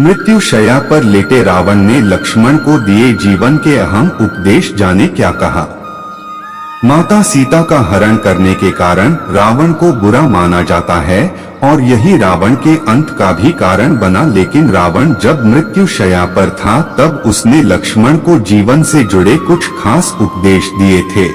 मृत्यु शैया पर लेटे रावण ने लक्ष्मण को दिए जीवन के अहम उपदेश जाने क्या कहा। माता सीता का हरण करने के कारण रावण को बुरा माना जाता है और यही रावण के अंत का भी कारण बना, लेकिन रावण जब मृत्यु शैया पर था तब उसने लक्ष्मण को जीवन से जुड़े कुछ खास उपदेश दिए थे।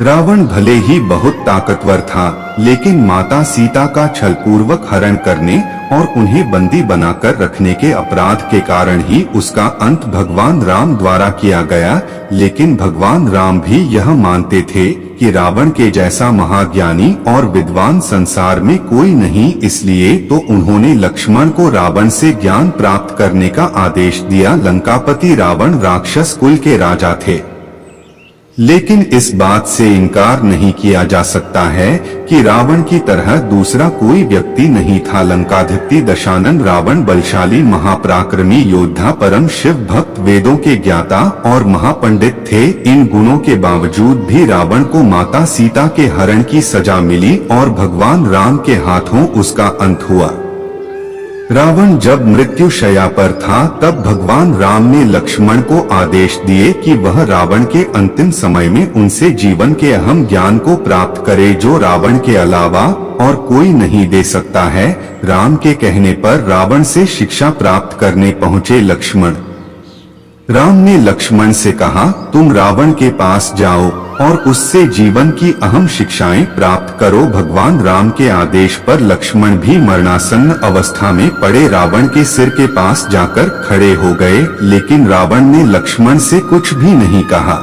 रावण भले ही बहुत ताकतवर था, लेकिन माता सीता का छलपूर्वक हरण करने और उन्हें बंदी बनाकर रखने के अपराध के कारण ही उसका अंत भगवान राम द्वारा किया गया। लेकिन भगवान राम भी यह मानते थे कि रावण के जैसा महाज्ञानी और विद्वान संसार में कोई नहीं, इसलिए तो उन्होंने लक्ष्मण को रावण से ज्ञान प्राप्त करने का आदेश दिया। लंकापति रावण राक्षस कुल के राजा थे, लेकिन इस बात से इनकार नहीं किया जा सकता है कि रावण की तरह दूसरा कोई व्यक्ति नहीं था। लंकाधिपति दशानन रावण बलशाली महापराक्रमी योद्धा, परम शिव भक्त, वेदों के ज्ञाता और महापंडित थे। इन गुणों के बावजूद भी रावण को माता सीता के हरण की सजा मिली और भगवान राम के हाथों उसका अंत हुआ। रावण जब मृत्यु शैया पर था तब भगवान राम ने लक्ष्मण को आदेश दिए कि वह रावण के अंतिम समय में उनसे जीवन के अहम ज्ञान को प्राप्त करे, जो रावण के अलावा और कोई नहीं दे सकता है। राम के कहने पर रावण से शिक्षा प्राप्त करने पहुँचे लक्ष्मण। राम ने लक्ष्मण से कहा, तुम रावण के पास जाओ और उससे जीवन की अहम शिक्षाएं प्राप्त करो। भगवान राम के आदेश पर लक्ष्मण भी मरणासन्न अवस्था में पड़े रावण के सिर के पास जाकर खड़े हो गए, लेकिन रावण ने लक्ष्मण से कुछ भी नहीं कहा।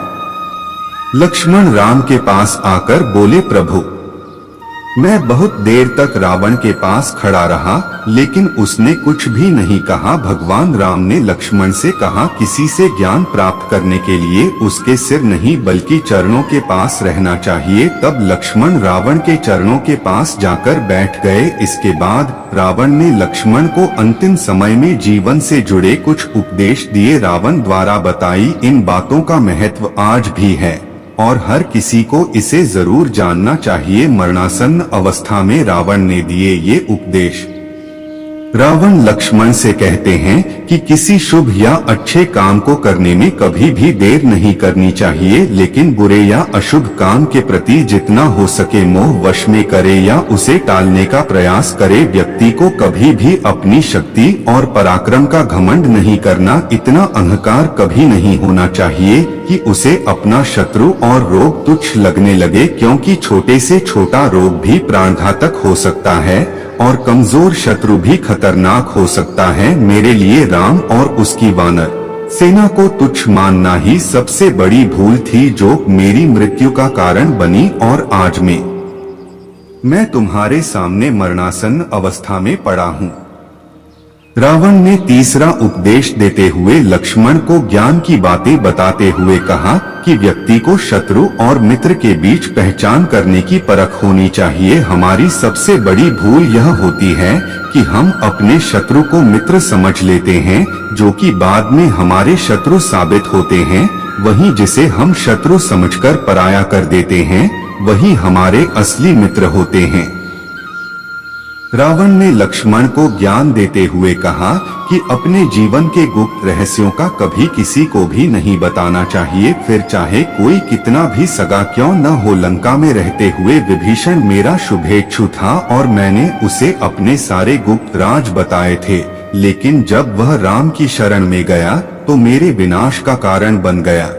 लक्ष्मण राम के पास आकर बोले, प्रभु, मैं बहुत देर तक रावण के पास खड़ा रहा, लेकिन उसने कुछ भी नहीं कहा। भगवान राम ने लक्ष्मण से कहा, किसी से ज्ञान प्राप्त करने के लिए उसके सिर नहीं बल्कि चरणों के पास रहना चाहिए। तब लक्ष्मण रावण के चरणों के पास जाकर बैठ गए। इसके बाद रावण ने लक्ष्मण को अंतिम समय में जीवन से जुड़े कुछ उपदेश दिए। रावण द्वारा बताई इन बातों का महत्व आज भी है और हर किसी को इसे जरूर जानना चाहिए। मरणासन्न अवस्था में रावण ने दिए ये उपदेश। रावण लक्ष्मण से कहते हैं कि किसी शुभ या अच्छे काम को करने में कभी भी देर नहीं करनी चाहिए, लेकिन बुरे या अशुभ काम के प्रति जितना हो सके मोह वश में करे या उसे टालने का प्रयास करे। व्यक्ति को कभी भी अपनी शक्ति और पराक्रम का घमंड नहीं करना, इतना अहंकार कभी नहीं होना चाहिए कि उसे अपना शत्रु और रोग तुच्छ लगने लगे, क्योंकि छोटे से छोटा रोग भी प्राणघातक हो सकता है और कमजोर शत्रु भी खतरनाक हो सकता है। मेरे लिए राम और उसकी वानर सेना को तुच्छ मानना ही सबसे बड़ी भूल थी, जो मेरी मृत्यु का कारण बनी और आज मैं तुम्हारे सामने मरणासन्न अवस्था में पड़ा हूँ। रावण ने तीसरा उपदेश देते हुए लक्ष्मण को ज्ञान की बातें बताते हुए कहा कि व्यक्ति को शत्रु और मित्र के बीच पहचान करने की परख होनी चाहिए। हमारी सबसे बड़ी भूल यह होती है कि हम अपने शत्रु को मित्र समझ लेते हैं, जो कि बाद में हमारे शत्रु साबित होते हैं। वहीं जिसे हम शत्रु समझकर पराया कर देते हैं, वही हमारे असली मित्र होते हैं। रावण ने लक्ष्मण को ज्ञान देते हुए कहा कि अपने जीवन के गुप्त रहस्यों का कभी किसी को भी नहीं बताना चाहिए, फिर चाहे कोई कितना भी सगा क्यों न हो। लंका में रहते हुए विभीषण मेरा शुभेच्छु था और मैंने उसे अपने सारे गुप्त राज बताए थे, लेकिन जब वह राम की शरण में गया तो मेरे विनाश का कारण बन गया।